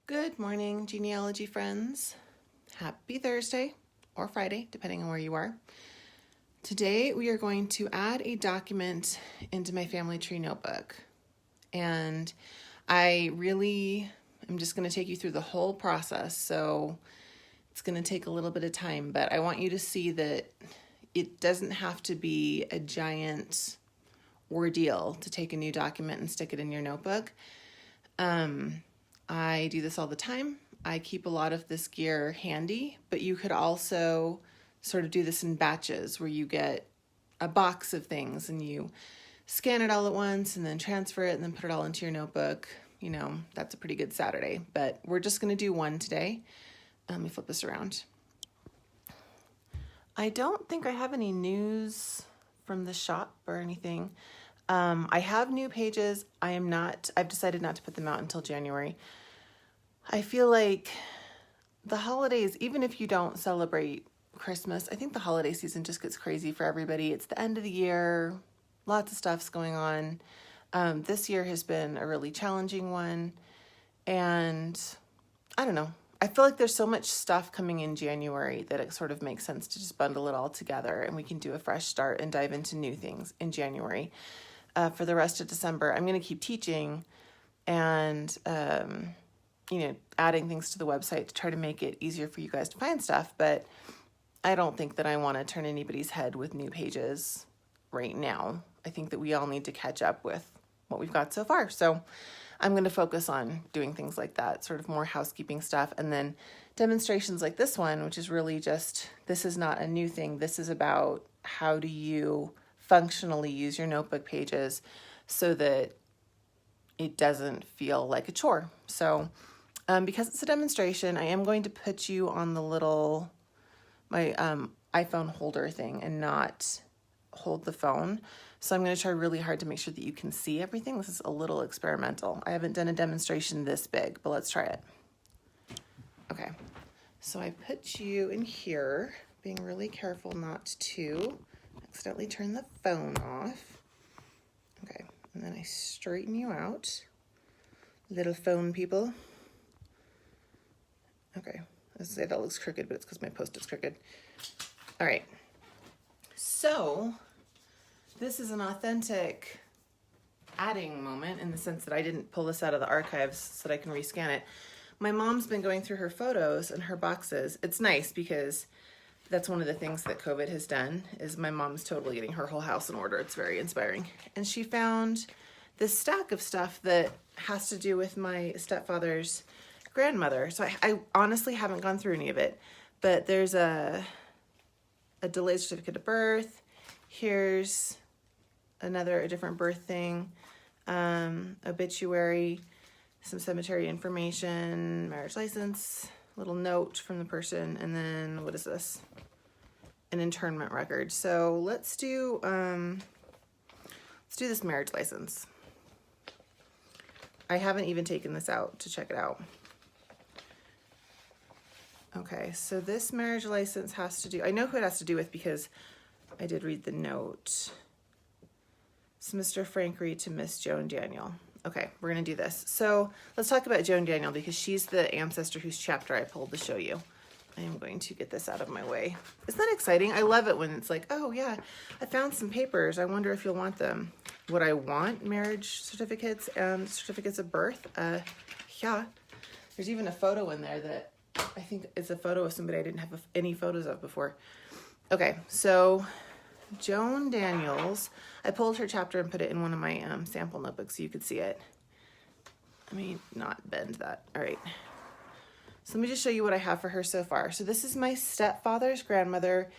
Good morning, genealogy friends. Happy Thursday or Friday, depending on where you are. Today we are going to add a document into my family tree notebook. And I really am just going to take you through the whole process. So it's going to take a little bit of time, but I want you to see that it doesn't have to be a giant ordeal to take a new document and stick it in your notebook. I do this all the time. I keep a lot of this gear handy, but you could also sort of do this in batches where you get a box of things and you scan it all at once and then transfer it and then put it all into your notebook. You know, that's a pretty good Saturday, but we're just going to do one today. Let me flip this around. I don't think I have any news from the shop or anything. I have new pages. I've decided not to put them out until January. I feel like the holidays, even if you don't celebrate Christmas, I think the holiday season just gets crazy for everybody. It's the end of the year. Lots of stuff's going on. This year has been a really challenging one. And I don't know. I feel like there's so much stuff coming in January that it sort of makes sense to just bundle it all together and we can do a fresh start and dive into new things in January. For the rest of December, I'm going to keep teaching and, adding things to the website to try to make it easier for you guys to find stuff. But I don't think that I want to turn anybody's head with new pages right now. I think that we all need to catch up with what we've got so far. So I'm going to focus on doing things like that, sort of more housekeeping stuff. And then demonstrations like this one, which is really just, this is not a new thing. This is about how do you functionally use your notebook pages so that it doesn't feel like a chore. So because it's a demonstration, I am going to put you on my iPhone holder thing and not hold the phone. So I'm going to try really hard to make sure that you can see everything. This is a little experimental. I haven't done a demonstration this big, but let's try it. Okay, so I put you in here, being really careful not to accidentally turn the phone off. Okay, and then I straighten you out, little phone people. Okay, I say that looks crooked, but it's because my post-it's crooked. All right, so this is an authentic adding moment in the sense that I didn't pull this out of the archives so that I can rescan it. My mom's been going through her photos and her boxes. It's nice because that's one of the things that COVID has done is my mom's totally getting her whole house in order. It's very inspiring. And she found this stack of stuff that has to do with my stepfather's grandmother. So I honestly haven't gone through any of it, but there's a delayed certificate of birth. Here's a different birth thing, obituary, some cemetery information, marriage license, little note from the person, and then what is this? An internment record. So let's do this marriage license. I haven't even taken this out to check it out. Okay, so this marriage license has to do, I know who it has to do with because I did read the note. It's Mr. Frank Reed to Miss Joan Daniel. Okay, we're gonna do this. So let's talk about Joan Daniel because she's the ancestor whose chapter I pulled to show you. I am going to get this out of my way. Isn't that exciting? I love it when it's like, oh yeah, I found some papers. I wonder if you'll want them. Would I want marriage certificates and certificates of birth? Yeah. There's even a photo in there that I think is a photo of somebody I didn't have any photos of before. Okay, so Joan Daniels, I pulled her chapter and put it in one of my sample notebooks so you could see it. Let me not bend that. All right. So let me just show you what I have for her so far. So this is my stepfather's grandmother.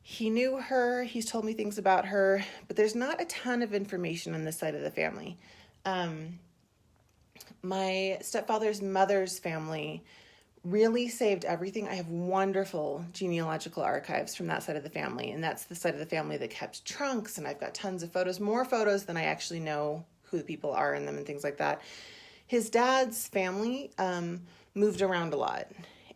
He knew her. He's told me things about her, but there's not a ton of information on this side of the family. My stepfather's mother's family really saved everything. I have wonderful genealogical archives from that side of the family, and that's the side of the family that kept trunks, and I've got tons of photos, more photos than I actually know who the people are in them and things like that. His dad's family moved around a lot,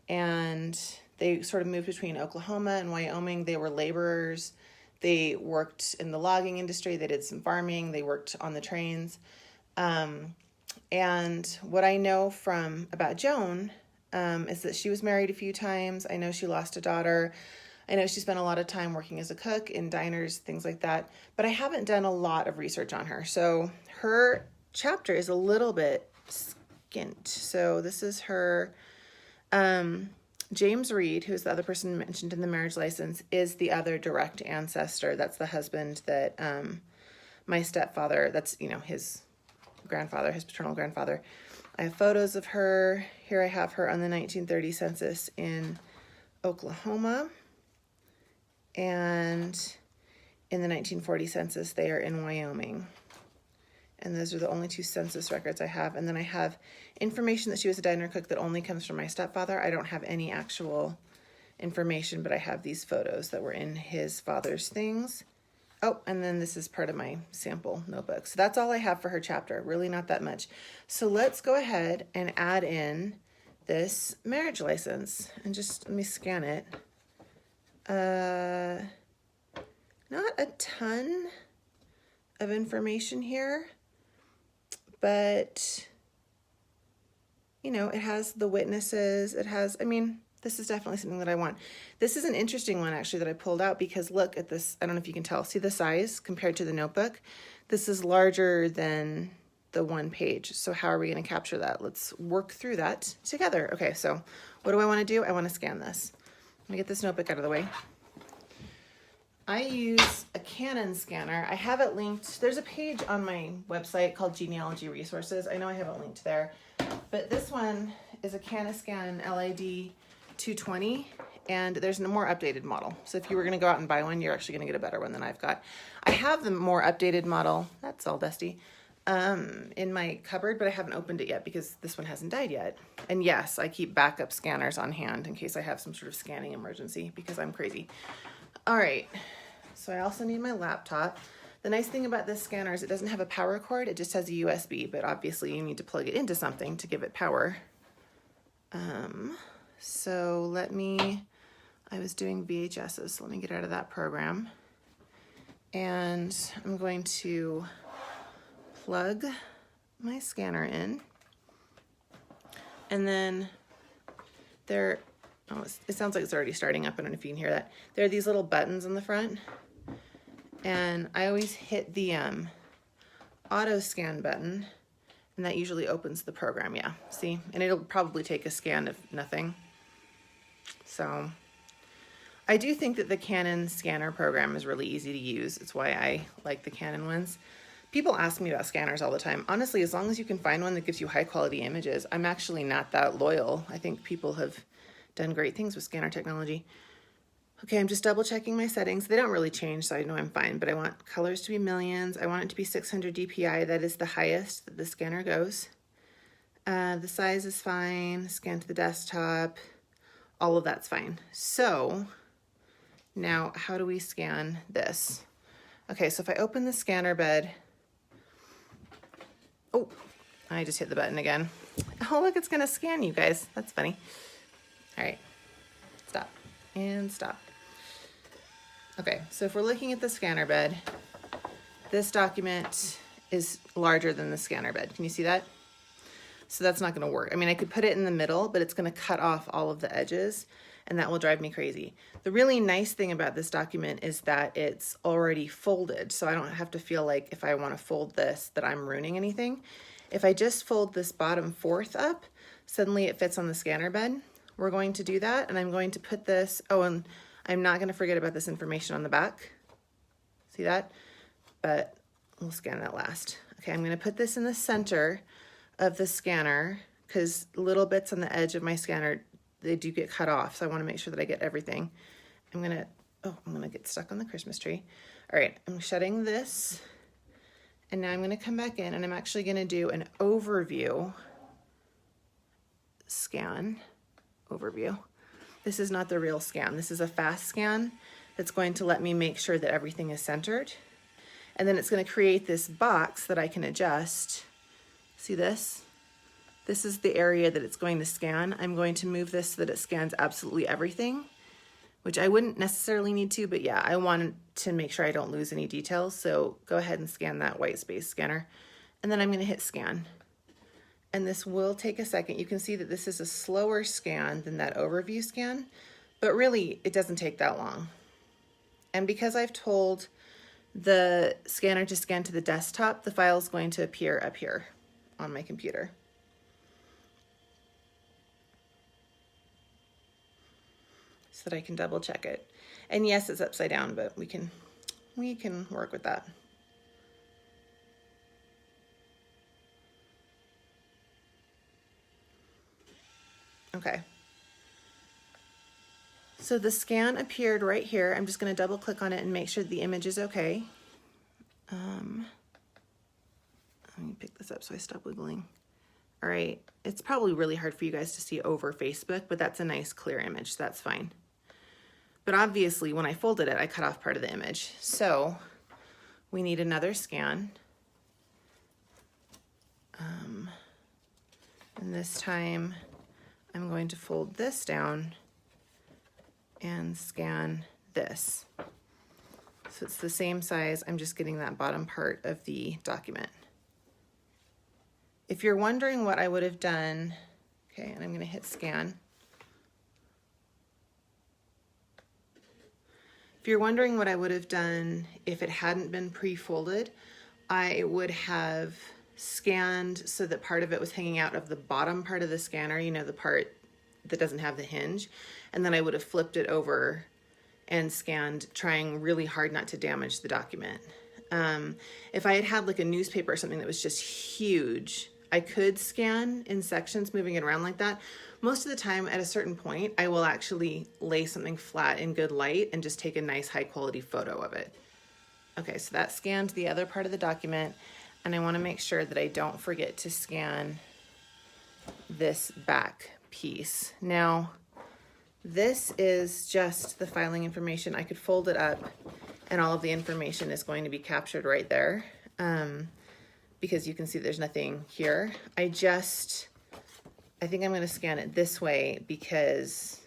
and they sort of moved between Oklahoma and Wyoming. They were laborers. They worked in the logging industry. They did some farming. They worked on the trains. And what I know about Joan is that she was married a few times. I know she lost a daughter. I know she spent a lot of time working as a cook in diners, things like that. But I haven't done a lot of research on her. So her chapter is a little bit skint. So this is her. James Reed, who's the other person mentioned in the marriage license, is the other direct ancestor. That's the husband that my stepfather, that's, his grandfather, his paternal grandfather. I have photos of her. Here I have her on the 1930 census in Oklahoma. And in the 1940 census, they are in Wyoming. And those are the only two census records I have. And then I have information that she was a diner cook that only comes from my stepfather. I don't have any actual information, but I have these photos that were in his father's things. Oh, and then this is part of my sample notebook. So that's all I have for her chapter, really not that much. So let's go ahead and add in this marriage license and just let me scan it. Not a ton of information here, but it has the witnesses. It has, this is definitely something that I want. This is an interesting one actually that I pulled out because look at this. I don't know if you can tell. See the size compared to the notebook? This is larger than the one page. So how are we going to capture that? Let's work through that together. Okay, so what do I want to do? I want to scan this. Let me get this notebook out of the way. I use a Canon scanner. I have it linked. There's a page on my website called Genealogy Resources. I know I have it linked there, but this one is a Canoscan LID 220, and there's a more updated model. So if you were going to go out and buy one, you're actually going to get a better one than I've got. I have the more updated model. That's all dusty. In my cupboard, but I haven't opened it yet because this one hasn't died yet. And yes, I keep backup scanners on hand in case I have some sort of scanning emergency because I'm crazy. All right, so I also need my laptop. The nice thing about this scanner is it doesn't have a power cord, it just has a USB, but obviously you need to plug it into something to give it power. So I was doing VHSs, so let me get out of that program. And I'm going to plug my scanner in. And then it sounds like it's already starting up. I don't know if you can hear that. There are these little buttons on the front. And I always hit the auto scan button. And that usually opens the program, yeah. See? And it'll probably take a scan if nothing. So I do think that the Canon scanner program is really easy to use. It's why I like the Canon ones. People ask me about scanners all the time. Honestly, as long as you can find one that gives you high quality images, I'm actually not that loyal. I think people have done great things with scanner technology. Okay, I'm just double checking my settings. They don't really change, so I know I'm fine, but I want colors to be millions. I want it to be 600 DPI. That is the highest that the scanner goes. The size is fine. Scan to the desktop. All of that's fine. So now how do we scan this? Okay, so if I open the scanner bed, oh, I just hit the button again. Oh, look, it's gonna scan you guys. That's funny. All right, stop and stop. Okay, so if we're looking at the scanner bed, this document is larger than the scanner bed. Can you see that? So that's not gonna work. I mean, I could put it in the middle, but it's gonna cut off all of the edges and that will drive me crazy. The really nice thing about this document is that it's already folded, so I don't have to feel like if I wanna fold this that I'm ruining anything. If I just fold this bottom fourth up, suddenly it fits on the scanner bed. We're going to do that, and I'm going to put this, oh, and I'm not gonna forget about this information on the back. See that? But we'll scan that last. Okay, I'm gonna put this in the center of the scanner because little bits on the edge of my scanner, they do get cut off, so I wanna make sure that I get everything. I'm gonna get stuck on the Christmas tree. All right, I'm shutting this, and now I'm gonna come back in, and I'm actually gonna do an overview scan. Overview. This is not the real scan. This is a fast scan that's going to let me make sure that everything is centered. And then it's going to create this box that I can adjust. See this? This is the area that it's going to scan. I'm going to move this so that it scans absolutely everything, which I wouldn't necessarily need to, but yeah, I wanted to make sure I don't lose any details. So go ahead and scan that white space scanner. And then I'm going to hit scan. And this will take a second. You can see that this is a slower scan than that overview scan, but really it doesn't take that long. And because I've told the scanner to scan to the desktop, the file is going to appear up here on my computer. So that I can double check it. And yes, it's upside down, but we can work with that. Okay. So the scan appeared right here. I'm just going to double click on it and make sure the image is okay. Let me pick this up so I stop wiggling. All right, it's probably really hard for you guys to see over Facebook, but that's a nice clear image, so that's fine. But obviously when I folded it, I cut off part of the image. So we need another scan. And this time I'm going to fold this down and scan this. So it's the same size, I'm just getting that bottom part of the document. If you're wondering what I would have done, okay, and I'm gonna hit scan. If you're wondering what I would have done if it hadn't been pre-folded, I would have scanned so that part of it was hanging out of the bottom part of the scanner, you know, the part that doesn't have the hinge, and then I would have flipped it over and scanned, trying really hard not to damage the document. If I had had like a newspaper or something that was just huge, I could scan in sections, moving it around like that. Most of the time at a certain point, I will actually lay something flat in good light and just take a nice high quality photo of it. Okay, so that scanned the other part of the document, and I wanna make sure that I don't forget to scan this back piece. Now, this is just the filing information. I could fold it up and all of the information is going to be captured right there. Because you can see there's nothing here. I think I'm gonna scan it this way because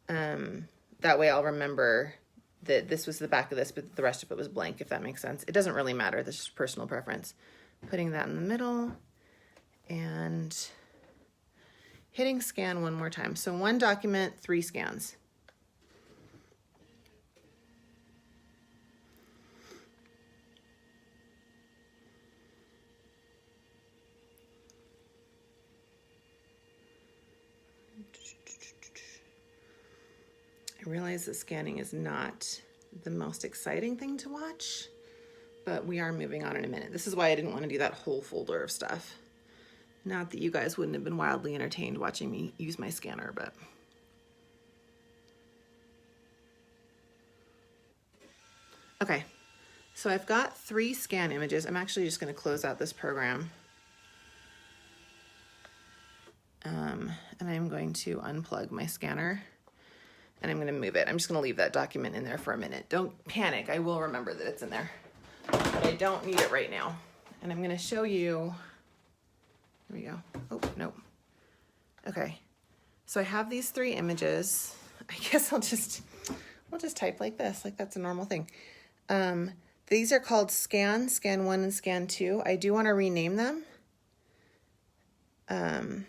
that way I'll remember that this was the back of this, but the rest of it was blank, if that makes sense. It doesn't really matter, this is personal preference. Putting that in the middle and hitting scan one more time. So one document, 3 scans. I realize that scanning is not the most exciting thing to watch, but we are moving on in a minute. This is why I didn't want to do that whole folder of stuff. Not that you guys wouldn't have been wildly entertained watching me use my scanner, but. Okay, so I've got 3 scan images. I'm actually just going to close out this program. And I'm going to unplug my scanner and I'm going to move it. I'm just going to leave that document in there for a minute. Don't panic. I will remember that it's in there, but I don't need it right now. And I'm going to show you. Here we go. Oh, nope. Okay. So I have these 3 images. I guess we'll just type like this, like that's a normal thing. These are called scan 1 and scan 2. I do want to rename them. Let's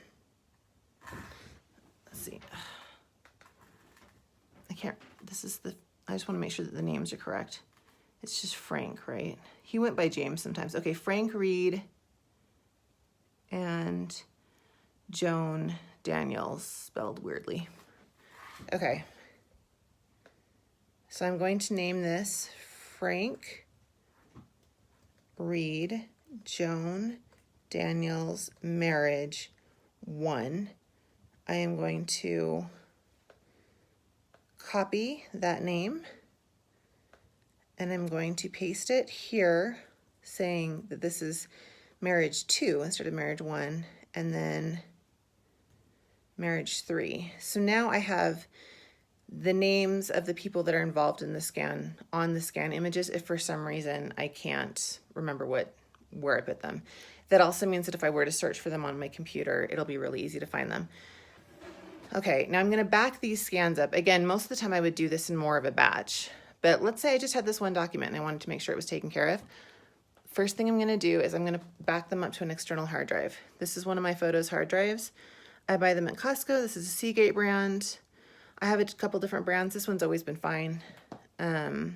see. I just want to make sure that the names are correct. It's just Frank, right? He went by James sometimes. Okay, Frank Reed and Joan Daniels, spelled weirdly. Okay. So I'm going to name this Frank Reed Joan Daniels Marriage 1. I am going to copy that name and I'm going to paste it here saying that this is marriage 2 instead of marriage 1 and then marriage 3. So now I have the names of the people that are involved in the scan on the scan images if for some reason I can't remember where I put them. That also means that if I were to search for them on my computer, it'll be really easy to find them. Okay, now I'm going to back these scans up. Again, most of the time I would do this in more of a batch, but let's say I just had this one document and I wanted to make sure it was taken care of. first thing I'm gonna do is I'm gonna back them up to an external hard drive. This is one of my photos hard drives. I buy them at Costco. This is a Seagate brand. I have a couple different brands. This one's always been fine. I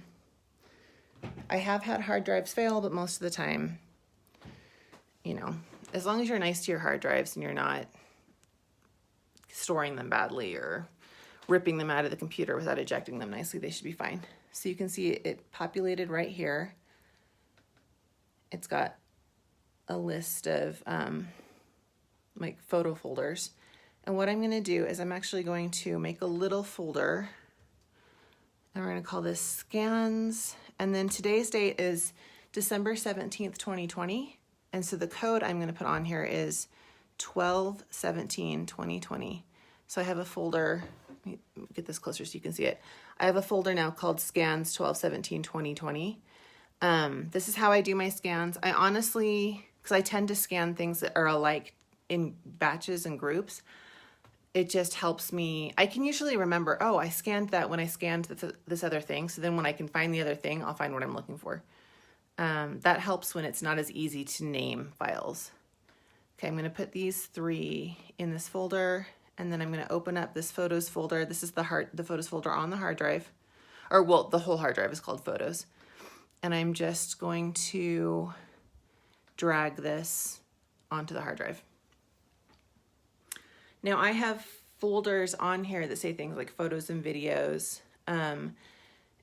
have had hard drives fail, but most of the time, you know, as long as you're nice to your hard drives and you're not storing them badly or ripping them out of the computer without ejecting them nicely, they should be fine. So you can see it populated right here. It's got a list of like photo folders. And what I'm going to do is I'm actually going to make a little folder, and we're going to call this scans. And then today's date is December 17th, 2020. And so the code I'm going to put on here is 12/17/2020. So I have a folder, let me get this closer so you can see it. I have a folder now called scans 12/17/2020. This is how I do my scans. I honestly, because I tend to scan things that are alike in batches and groups, it just helps me. I can usually remember, oh, I scanned that when I scanned this other thing. So then when I can find the other thing, I'll find what I'm looking for. That helps when it's not as easy to name files. Okay, I'm going to put these 3 in this folder, and then I'm going to open up this photos folder. This is the photos folder on the hard drive, or well, the whole hard drive is called photos. And I'm just going to drag this onto the hard drive. Now I have folders on here that say things like photos and videos. And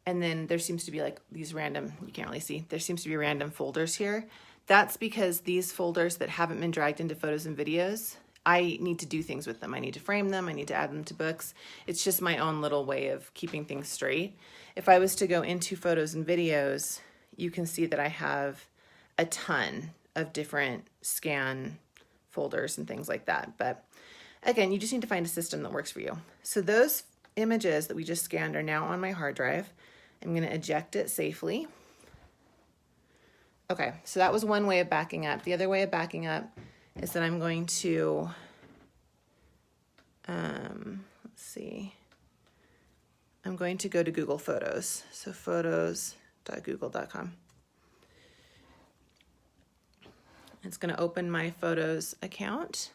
then there seems to be like these random, you can't really see, there seems to be random folders here. That's because these folders that haven't been dragged into photos and videos, I need to do things with them. I need to frame them. I need to add them to books. It's just my own little way of keeping things straight. If I was to go into photos and videos, you can see that I have a ton of different scan folders and things like that. But again, you just need to find a system that works for you. So those images that we just scanned are now on my hard drive. I'm going to eject it safely. Okay, so that was one way of backing up. The other way of backing up is that I'm going to, let's see, I'm going to go to Google Photos. So photos.google.com. It's going to open my Photos account,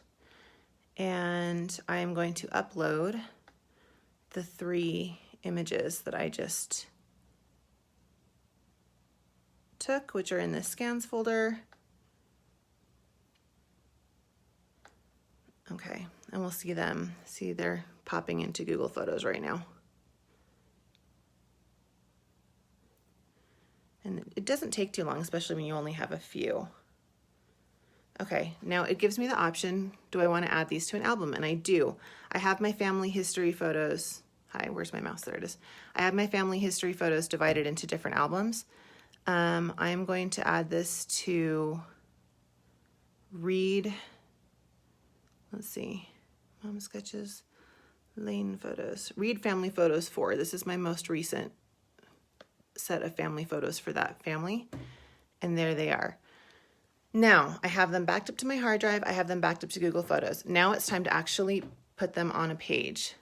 and I am going to upload the 3 images that I just took, which are in the scans folder. Okay, and we'll see them. See, they're popping into Google Photos right now. And it doesn't take too long, especially when you only have a few. Okay, now it gives me the option, do I want to add these to an album? And I do. I have my family history photos. Hi, where's my mouse? There it is. I have my family history photos divided into different albums. I'm going to add this to read, let's see, mom sketches, Lane photos, read family photos 4. This is my most recent set of family photos for that family. And there they are. Now I have them backed up to my hard drive. I have them backed up to Google Photos. Now it's time to actually put them on a page.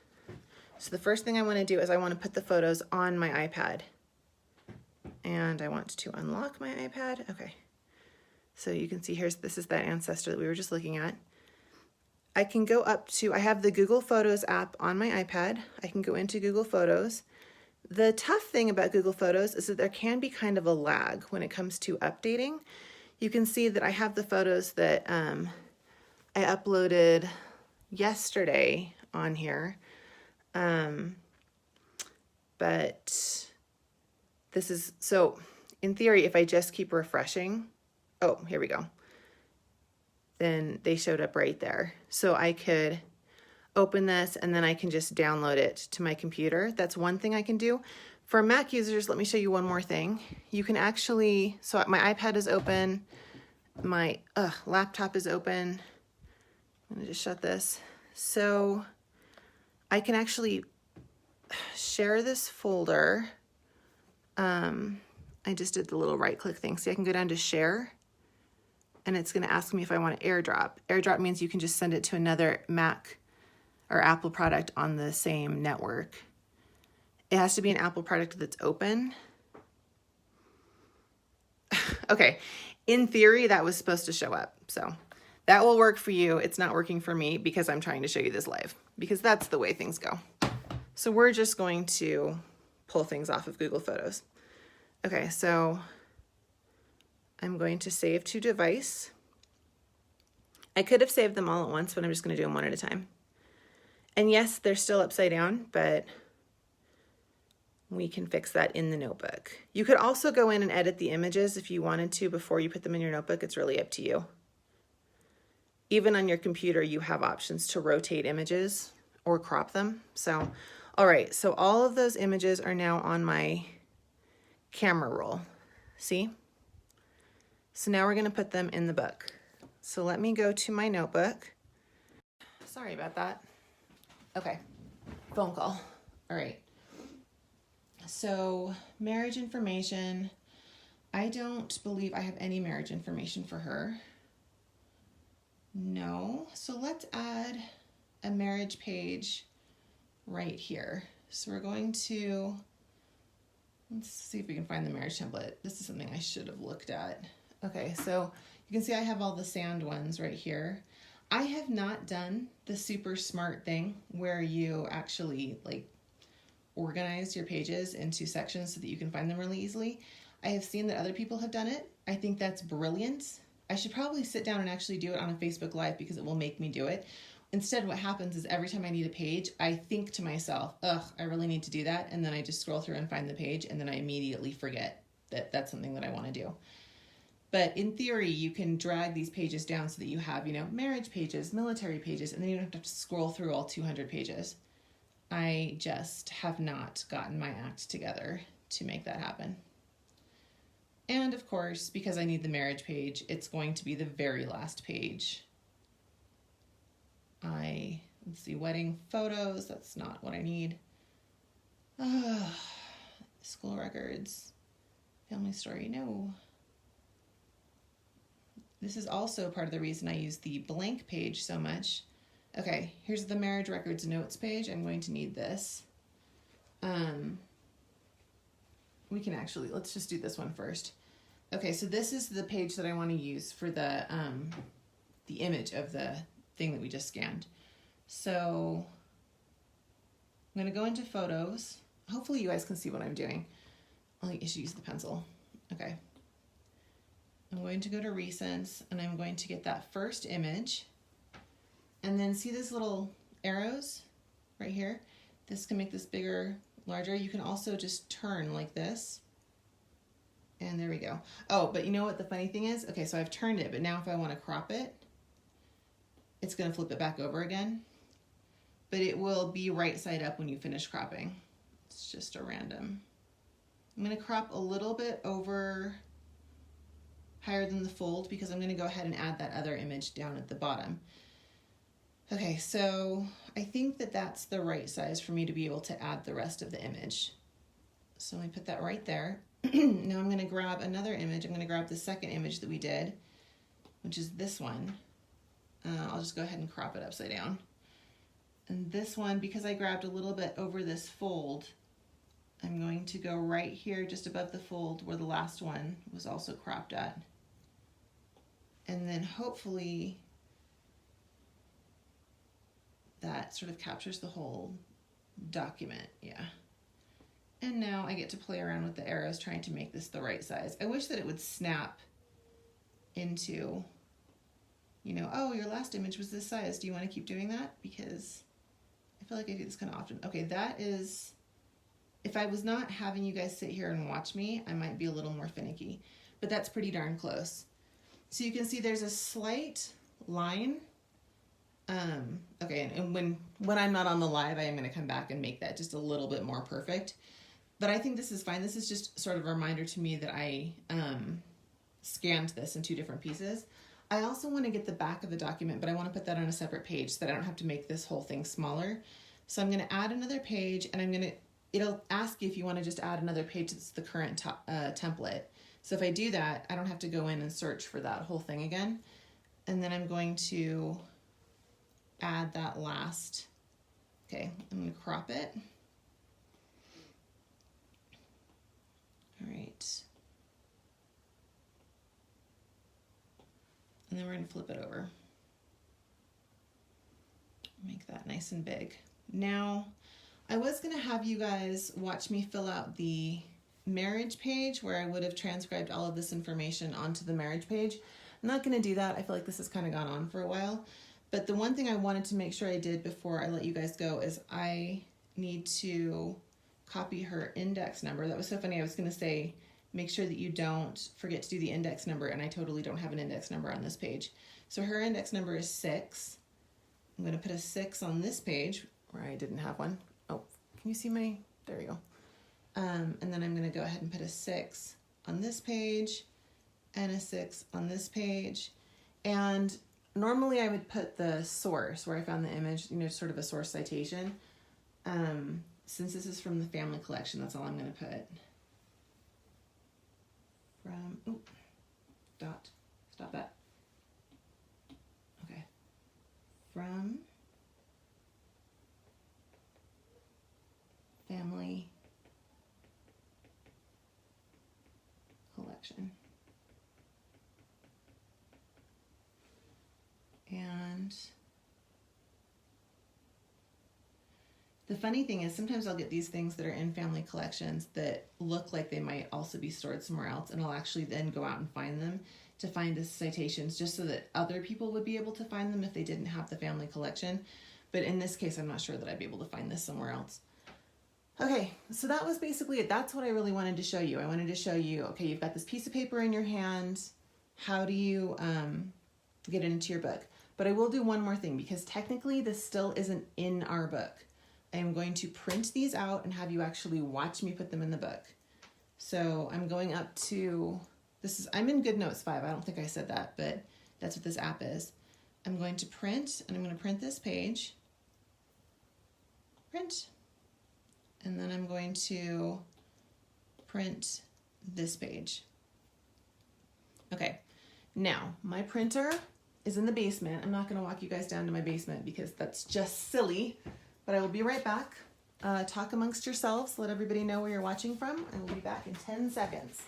So the first thing I want to do is I want to put the photos on my iPad. And I want to unlock my iPad. Okay. So you can see this is that ancestor that we were just looking at. I can go up to, I have the Google Photos app on my iPad. I can go into Google Photos. The tough thing about Google Photos is that there can be kind of a lag when it comes to updating. You can see that I have the photos that I uploaded yesterday on here. But this is, so in theory, if I just keep refreshing, oh, here we go. Then they showed up right there. So I could open this and then I can just download it to my computer. That's one thing I can do. For Mac users, let me show you one more thing. You can actually, so my iPad is open, my laptop is open. I'm gonna just shut this. So I can actually share this folder. I just did the little right click thing. So I can go down to share and it's gonna ask me if I want to AirDrop. AirDrop means you can just send it to another Mac or Apple product on the same network. It has to be an Apple product that's open. Okay, In theory, that was supposed to show up. So that will work for you. It's not working for me because I'm trying to show you this live, because that's the way things go. So we're just going to pull things off of Google Photos. Okay, so I'm going to save to device. I could have saved them all at once, but I'm just going to do them one at a time. And yes, they're still upside down, but we can fix that in the notebook. You could also go in and edit the images if you wanted to before you put them in your notebook. It's really up to you. Even on your computer, you have options to rotate images or crop them. So, all right, so all of those images are now on my camera roll. See? So now we're going to put them in the book. So let me go to my notebook. Sorry about that. Okay, phone call. All right. So marriage information. I don't believe I have any marriage information for her. No. So let's add a marriage page right here. So we're going to, let's see if we can find the marriage template. This is something I should have looked at. Okay, so you can see I have all the sand ones right here. I have not done the super smart thing where you actually like organize your pages into sections so that you can find them really easily. I have seen that other people have done it. I think that's brilliant. I should probably sit down and actually do it on a Facebook Live because it will make me do it. Instead, what happens is every time I need a page, I think to myself, ugh, I really need to do that. And then I just scroll through and find the page, and then I immediately forget that that's something that I want to do. But in theory, you can drag these pages down so that you have, you know, marriage pages, military pages, and then you don't have to scroll through all 200 pages. I just have not gotten my act together to make that happen. And of course, because I need the marriage page, it's going to be the very last page. Let's see, wedding photos, that's not what I need. School records, family story, no. This is also part of the reason I use the blank page so much. Okay, here's the marriage records notes page. I'm going to need this. We can actually, let's just do this one first. Okay, so this is the page that I want to use for the image of the thing that we just scanned. So I'm going to go into photos. Hopefully you guys can see what I'm doing. I should use the pencil. Okay. I'm going to go to recents and I'm going to get that first image. And then see these little arrows right here? This can make this bigger, larger. You can also just turn like this. And there we go. Oh, but you know what the funny thing is? Okay, so I've turned it, but now if I want to crop it, it's going to flip it back over again. But it will be right side up when you finish cropping. It's just a random. I'm going to crop a little bit over higher than the fold because I'm going to go ahead and add that other image down at the bottom. Okay, so I think that that's the right size for me to be able to add the rest of the image. So let me put that right there. Now I'm going to grab another image. I'm going to grab the second image that we did, which is this one. I'll just go ahead and crop it upside down. And this one, because I grabbed a little bit over this fold, I'm going to go right here just above the fold where the last one was also cropped at. And then hopefully that sort of captures the whole document, yeah. And now I get to play around with the arrows trying to make this the right size. I wish that it would snap into, you know, oh, your last image was this size. Do you want to keep doing that? Because I feel like I do this kind of often. Okay, that is, if I was not having you guys sit here and watch me, I might be a little more finicky, but that's pretty darn close. So you can see there's a slight line. Okay, and when I'm not on the live, I am going to come back and make that just a little bit more perfect. But I think this is fine. This is just sort of a reminder to me that I scanned this in two different pieces. I also want to get the back of the document, but I want to put that on a separate page so that I don't have to make this whole thing smaller. So I'm going to add another page, and it'll ask you if you want to just add another page that's the current template. So if I do that, I don't have to go in and search for that whole thing again. And then I'm going to add that last. Okay, I'm going to crop it. All right. And then we're going to flip it over. Make that nice and big. Now, I was going to have you guys watch me fill out the marriage page where I would have transcribed all of this information onto the marriage page. I'm not going to do that. I feel like this has kind of gone on for a while. But the one thing I wanted to make sure I did before I let you guys go is I need to copy her index number. That was so funny. I was going to say, make sure that you don't forget to do the index number, and I totally don't have an index number on this page. So her index number is 6. I'm going to put a 6 on this page where I didn't have one. Oh, can you see my, there you go. And then I'm going to go ahead and put a 6 on this page and a 6 on this page. And normally I would put the source where I found the image, you know, sort of a source citation. Since this is from the family collection, that's all I'm going to put. From, stop that. Okay. From family collection. And the funny thing is sometimes I'll get these things that are in family collections that look like they might also be stored somewhere else, and I'll actually then go out and find them to find the citations just so that other people would be able to find them if they didn't have the family collection. But in this case, I'm not sure that I'd be able to find this somewhere else. Okay, so that was basically it. That's what I really wanted to show you. I wanted to show you, okay, you've got this piece of paper in your hand. How do you get it into your book? But I will do one more thing, because technically this still isn't in our book. I am going to print these out and have you actually watch me put them in the book. So I'm going up to, I'm in GoodNotes 5. I don't think I said that, but that's what this app is. I'm going to print, and I'm going to print this page. Print. And then I'm going to print this page. Okay, now my printer is in the basement. I'm not going to walk you guys down to my basement because that's just silly, but I will be right back. Talk amongst yourselves, let everybody know where you're watching from. I will be back in 10 seconds.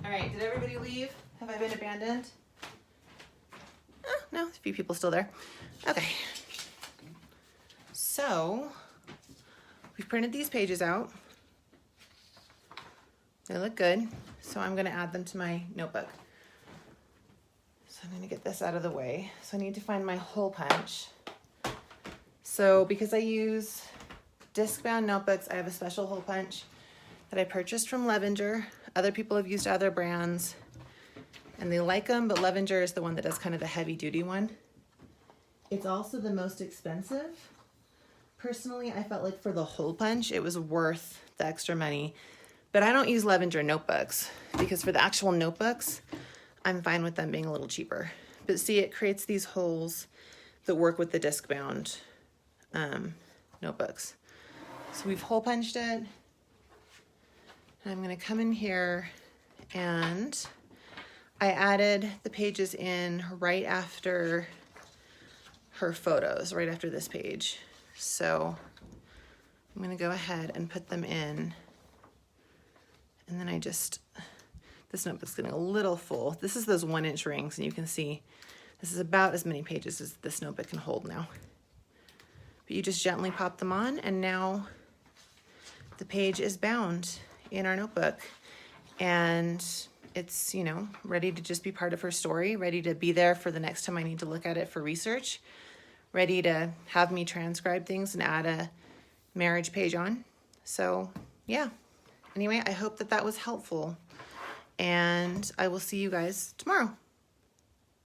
All right, did everybody leave? Have I been abandoned? No, there's a few people still there. Okay. So, we've printed these pages out. They look good. So I'm gonna add them to my notebook. So I'm gonna get this out of the way. So I need to find my hole punch. So because I use disc-bound notebooks, I have a special hole punch that I purchased from Levenger. Other people have used other brands and they like them, but Levenger is the one that does kind of the heavy duty one. It's also the most expensive. Personally, I felt like for the hole punch, it was worth the extra money, but I don't use Levenger notebooks because for the actual notebooks, I'm fine with them being a little cheaper. But see, it creates these holes that work with the disc-bound notebooks. So we've hole punched it. I'm going to come in here and I added the pages in right after her photos, right after this page. So I'm going to go ahead and put them in. And then this notebook's getting a little full. This is those 1-inch rings, and you can see this is about as many pages as this notebook can hold now. But you just gently pop them on, and now the page is bound in our notebook. And it's, you know, ready to just be part of her story, ready to be there for the next time I need to look at it for research, ready to have me transcribe things and add a marriage page on. So yeah, anyway, I hope that that was helpful, and I will see you guys tomorrow.